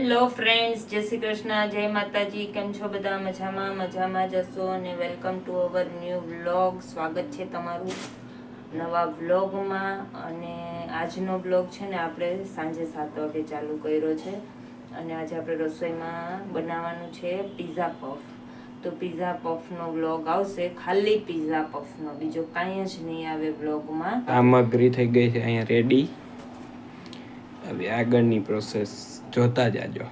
Hello friends, જય શ્રી કૃષ્ણ, જય માતાજી. કેમ છો બધા? મજામાં જશો અને welcome to our new vlog. સ્વાગત છે તમારું નવા વ્લોગમાં. અને આજનો વ્લોગ છે ને આપણે સાંજે 7 વાગે ચાલુ કર્યો છે અને આજે આપણે રસોઈમાં બનાવવાનું છે પીઝા પફ. તો પીઝા પફનો વ્લોગ આવશે, ખાલી પીઝા પફનો, બીજો કાંઈ જ નહીં આવે વ્લોગમાં. સામગ્રી થઈ ગઈ છે અહીંયા રેડી. હવે આગળની પ્રોસેસ જોતા જાજો.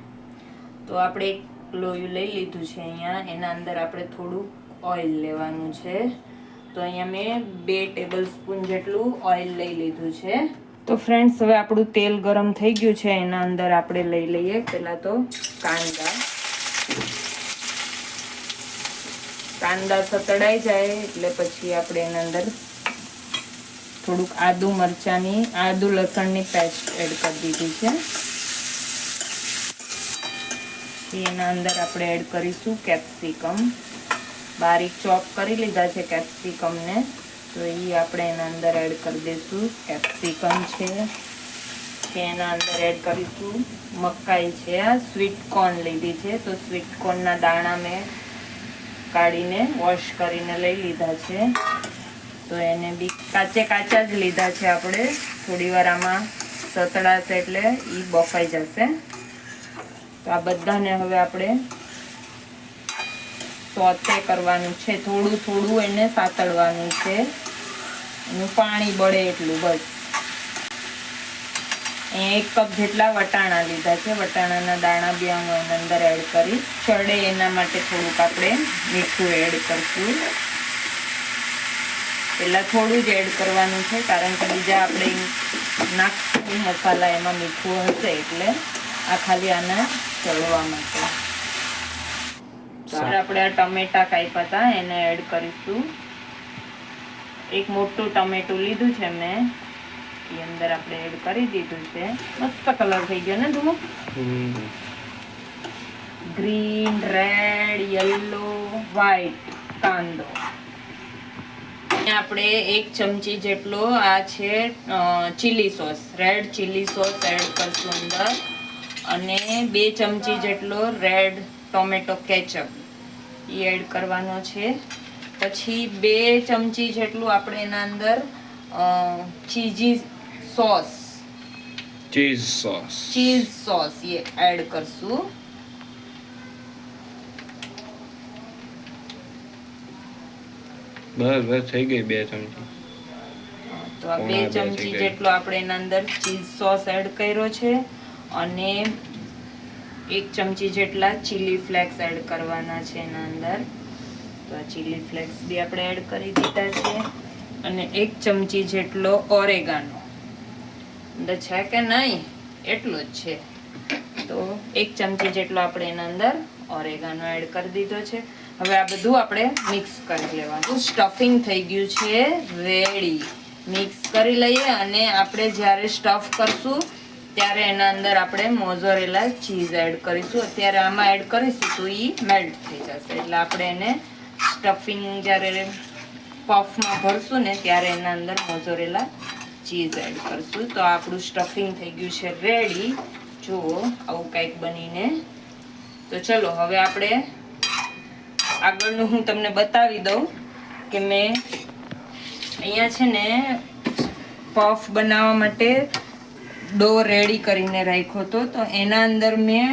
તો આપણે એક લોયું લઈ લીધું છે અહીંયા, એના અંદર આપણે થોડું ઓઇલ લેવાનું છે. તો અહીંયા મેં 2 ટેબલ સ્પૂન જેટલું ઓઇલ લઈ લીધું છે. તો ફ્રેન્ડ્સ, હવે આપણું તેલ ગરમ થઈ ગયું છે. એના અંદર આપણે લઈ લઈએ પહેલાં તો કાંદા સતળાઈ જાય એટલે પછી આપણે એના અંદર થોડુંક આદુ લસણની પેસ્ટ એડ કરી દીધી છે. એના અંદર આપણે એડ કરીશું કેપ્સિકમ. બારીક ચોપ કરી લીધા છે કેપ્સિકમને, તો એ આપણે એના અંદર એડ કરી દઈશું. કેપ્સિકમ છે એના અંદર એડ કરીશું. મકાઈ છે, આ સ્વીટ કોર્ન લીધી છે, તો સ્વીટ કોર્નના દાણા મેં કાઢીને વોશ કરીને લઈ લીધા છે. તો એને બી કાચા જ લીધા છે આપણે. થોડી વાર આમાં સતળાશે એટલે એ બફાઈ જશે. તો આ બધાને હવે આપણે સોતે કરવાનું છે. થોડું એને સાતળવાનું છે, એનું પાણી બળે એટલું. બસ અહીંયા 1 કપ જેટલા વટાણા લીધા છે. વટાણાના દાણા બી હું એના અંદર એડ કરીશ. ચડે એના માટે થોડુંક આપણે મીઠું એડ કરશું. પહેલાં થોડું જ એડ કરવાનું છે, કારણ કે બીજા આપણે નાખશું મસાલા, એમાં મીઠું હશે એટલે આ ખાલી આને ચડવા માટે. તો આપણે આ ટમેટા કાપ્યા હતા એને એડ કરીશું. એક મોટું ટમેટું લીધું છે મેં, એ અંદર આપણે એડ કરી દીધું છે. મસ્ત કલર થઈ ગયો ને ધુમો. ગ્રીન, રેડ, યલો, વ્હાઈટ કાંદો. આપણે 1 ચમચી જેટલો આ છે chilli sauce, red chilli sauce add કરશું અંદર. અને 2 ચમચી જેટલો રેડ ટોમેટો કેચઅપ એ એડ કરવાનો છે. પછી 2 ચમચી જેટલું આપણે એના અંદર ચીઝ સોસ એ એડ કરશું. બસ થઈ ગઈ 2 ચમચી. તો આ 2 ચમચી જેટલો આપણે એના અંદર ચીઝ સોસ એડ કર્યો છે. અને 1 ચમચી જેટલા ચીલી ફ્લેક્સ એડ કરવાના છે એના અંદર. તો આ ચીલી ફ્લેક્સ બી આપણે એડ કરી દીધા છે. અને 1 ચમચી જેટલો ઓરેગાનો અંદર છે કે નહીં એટલો જ છે. તો 1 ચમચી જેટલો આપણે એના અંદર ઓરેગાનો એડ કરી દીધો છે. હવે આ બધું આપણે મિક્સ કરી લેવાનું. સ્ટફિંગ થઈ ગયું છે રેડી. મિક્સ કરી લઈએ અને આપણે જ્યારે સ્ટફ કરશું ત્યારે એના અંદર આપણે મોઝરેલા ચીઝ એડ કરીશું. અત્યારે આમાં એડ કરીશું તો એ મેલ્ટ થઈ જશે. એટલે આપણે એને સ્ટફિંગ જ્યારે પફમાં ભરશું ને ત્યારે એના અંદર મોઝરેલા ચીઝ એડ કરશું. તો આપણું સ્ટફિંગ થઈ ગયું છે રેડી. જુઓ આવું કંઈક બનીને. તો ચલો હવે આપણે આગળનું હું તમને બતાવી દઉં કે મેં અહીંયા છે ને પફ બનાવવા માટે ડો રેડી કરીને રાખ્યો હતો. તો એના અંદર મેં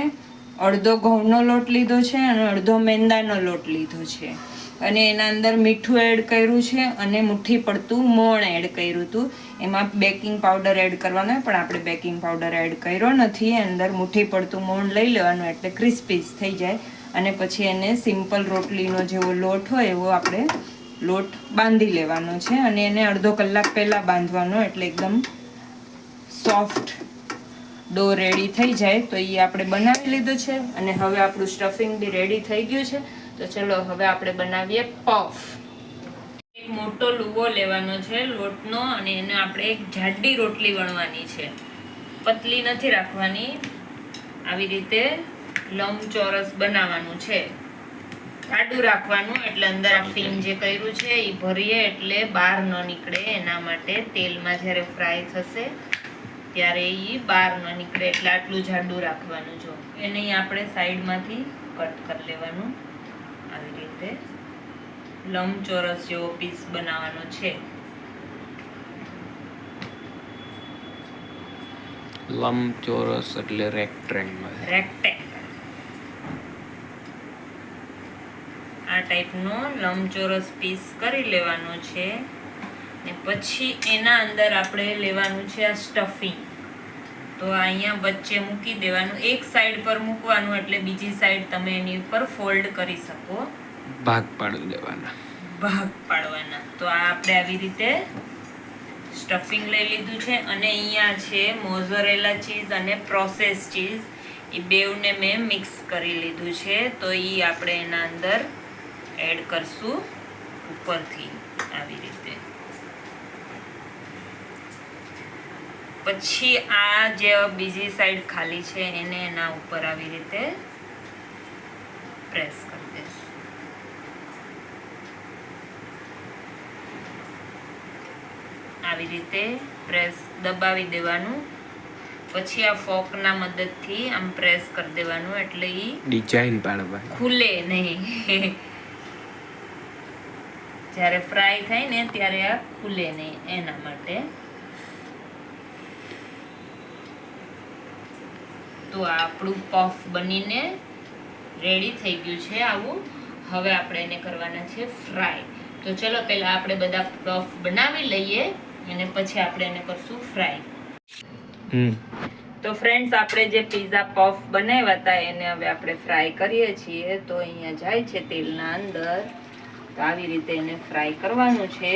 અડધો ઘઉંનો લોટ લીધો છે અને અડધો મેંદાનો લોટ લીધો છે. અને એના અંદર મીઠું એડ કર્યું છે અને મુઠ્ઠી પડતું મોણ એડ કર્યું હતું. એમાં બેકિંગ પાવડર એડ કરવાનો, પણ આપણે બેકિંગ પાવડર એડ કર્યો નથી. અંદર મુઠ્ઠી પડતું મોણ લઈ લેવાનું એટલે ક્રિસ્પી થઈ જાય. અને પછી એને સિમ્પલ રોટલીનો જેવો લોટ હોય એવો આપણે લોટ બાંધી લેવાનો છે. અને એને અડધો કલાક પહેલાં બાંધવાનો, એટલે એકદમ સોફ્ટ ડો રેડી થઈ જાય. તો એ આપણે બનાવી લીધું છે. અને હવે આપણું સ્ટફિંગ બી રેડી થઈ ગયું છે. તો ચલો હવે આપણે બનાવીએ પફ. એક મોટો લુવો લેવાનો છે લોટનો, અને એને આપણે એક જાડી રોટલી વણવાની છે. પતલી નથી રાખવાની, આવી રીતે લંબચોરસ બનાવવાનું છે. આડું રાખવાનું, એટલે અંદર આ ફીન જે કર્યું છે એ ભરીએ એટલે બહાર ન નીકળે. એના માટે તેલમાં જ્યારે ફ્રાય થશે ત્યારે એ બહાર ન નીકળે, એટલે આટલું જાડું રાખવાનું. જો એને આપણે સાઈડમાંથી કટ કરી લેવાનું. આવી રીતે લંબચોરસ જેવો પીસ બનાવવાનો છે. લંબચોરસ એટલે રેક્ટેંગલ. આ ટાઈપનો લંબચોરસ પીસ કરી લેવાનો છે. ને પછી એના અંદર આપણે લેવાનું છે આ સ્ટફિંગ. તો અહીંયા વચ્ચે મૂકી દેવાનું, એક સાઈડ પર મૂકવાનું, એટલે બીજી સાઈડ તમે એની ઉપર ફોલ્ડ કરી શકો. ભાગ પાડી દેવાના. તો આ આપણે આવી રીતે સ્ટફિંગ લઈ લીધું છે. અને અહીંયા છે મોઝરેલા ચીઝ અને પ્રોસેસ ચીઝ, એ બેવને મેં મિક્સ કરી લીધું છે. તો એ આપણે એના અંદર એડ કરશું ઉપરથી આવી રીતે. પછી આ જે બીજી સાઈડ ખાલી છે એને એના ઉપર આવી રીતે પ્રેસ કરી દઈશું. આવી રીતે પ્રેસ દબાવી દેવાનું. પછી આ ફોકના મદદથી આમ પ્રેસ કરી દેવાનું, એટલે ઈ ડિઝાઇન પાડવા ખુલે નહીં. જ્યારે ફ્રાય થાય ને ત્યારે આ ખુલે નહીં, એના માટે. તો આ આપણું પફ બનીને રેડી થઈ ગયું છે આવું. હવે આપણે એને કરવાના છે ફ્રાય. તો ચલો પહેલા આપણે બધા પફ બનાવી લઈએ અને પછી આપણે એને કરશું ફ્રાય. તો ફ્રેન્ડ્સ, આપણે જે પિઝા પફ બનાવ્યા હતા એને હવે આપણે ફ્રાય કરીએ છીએ. તો અહીંયા જાય છે તેલના અંદર. તો આવી રીતે એને ફ્રાય કરવાનું છે.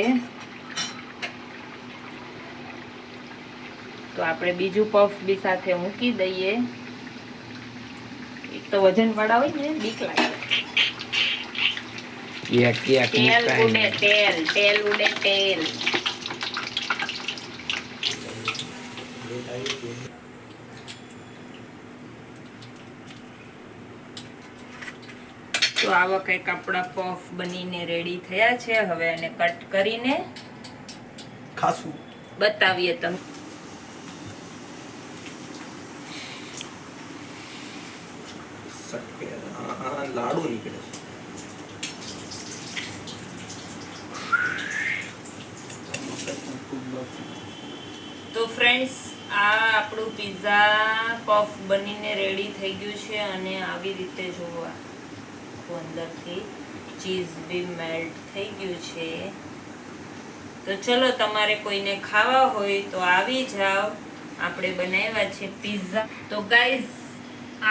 તો આપણે બીજું પફ બી સાથે મૂકી દઈએ. એક તો વજન વાળા હોય ને, બીક લાગે. તેલ ઉડે. તો આવા કંઈક આપણા પફ બનીને રેડી થયા છે. હવે એને કટ કરીને ખાસું બતાવીએ તમે. લાડુ નીકળે. તો ફ્રેન્ડ્સ, આ આપણું પિઝા પફ બનીને રેડી થઈ ગયું છે. અને આવી રીતે જોવા અંદરથી ચીઝ બી મેલ્ટ થઈ ગયું છે. તો ચલો, તમારે કોઈને ખાવા હોય તો આવી જાઓ. આપણે બનાવ્યા છે પિઝા. તો ગાઈઝ,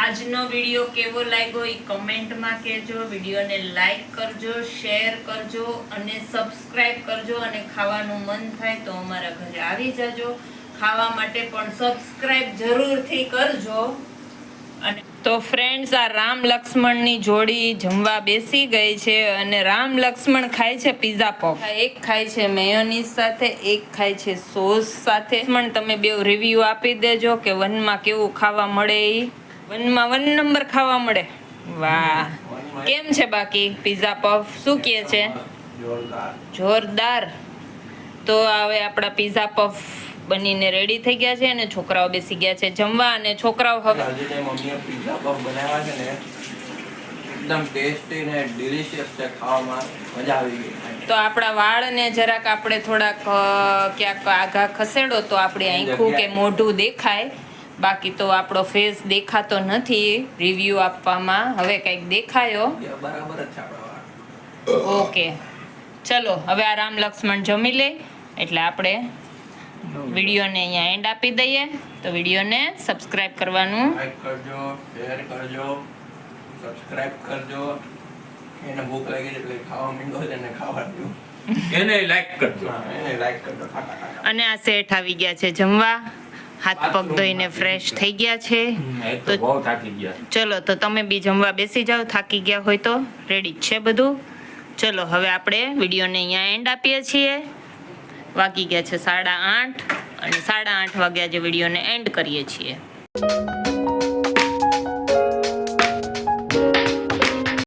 આજનો વિડીયો કેવો લાગ્યો એ કમેન્ટમાં કહેજો. વિડીયોને લાઈક કરજો, શેર કરજો અને સબસ્ક્રાઇબ કરજો. અને ખાવાનું મન થાય તો અમારા ઘરે આવી જજો ખાવા માટે, પણ સબસ્ક્રાઇબ જરૂરથી કરજો. અને તો ફ્રેન્ડ્સ, આ રામ લક્ષ્મણની જોડી જમવા બેસી ગઈ છે. અને રામ લક્ષ્મણ ખાય છે પિઝા પફ. એક ખાય છે મેયોનીઝ સાથે, એક ખાય છે સોસ સાથે. લક્ષ્મણ, તમે બે રિવ્યુ આપી દેજો કે વનમાં કેવું ખાવા મળે. વનમાં 1 નંબર ખાવા મળે. વાહ, કેમ છે બાકી પિઝા પફ? શું કહે છે? જોરદાર. તો હવે આપણા પિઝા પફ બનીને રેડી થઈ ગયા છે. અને છોકરાઓ બેસી ગયા છે જમવા. અને છોકરાઓ હવે મમ્મીએ પિઝા પફ બનાવ્યા છે ને, એકદમ ટેસ્ટી ને ડિલિશિયસ છે. ખાવામાં મજા આવી ગઈ. તો આપણા વાળને જરાક આપણે થોડાક ક્યાંક આઘા ખસેડો તો આપણી આંખું કે મોઢું દેખાય. બાકી તો આપણો ફેસ દેખાતો નથી રિવ્યુ આપવામાં. હવે કંઈક દેખાયો. બરાબર જ છે આપણા. ઓકે, ચલો હવે આ રામ લક્ષ્મણ જમી લે એટલે આપણે વિડીયોને અહીંયા એન્ડ આપી દઈએ. તો વિડીયોને સબસ્ક્રાઇબ કરવાનું, લાઈક કરજો, શેર કરજો, સબસ્ક્રાઇબ કરજો. એને ભૂખ લાગી છે એટલે ખાવા માંડો છે ને ખાવા દો. એને લાઈક કરજો. અને આ શેઠ આવી ગયા છે જમવા. હાથ પગ ધોઈને ફ્રેશ થઈ ગયા છે. તો બહુ થાકી ગયા. ચલો, તો તમે બી જમવા બેસી જાઓ. થાકી ગયા હોય તો રેડી જ છે બધું. ચલો, હવે આપણે વિડીયોને અહીંયા એન્ડ આપીએ છીએ. વાગી ગયા છે 8:30 અને 8:30 વાગ્યા જે વિડીયોને એન્ડ કરીએ છીએ.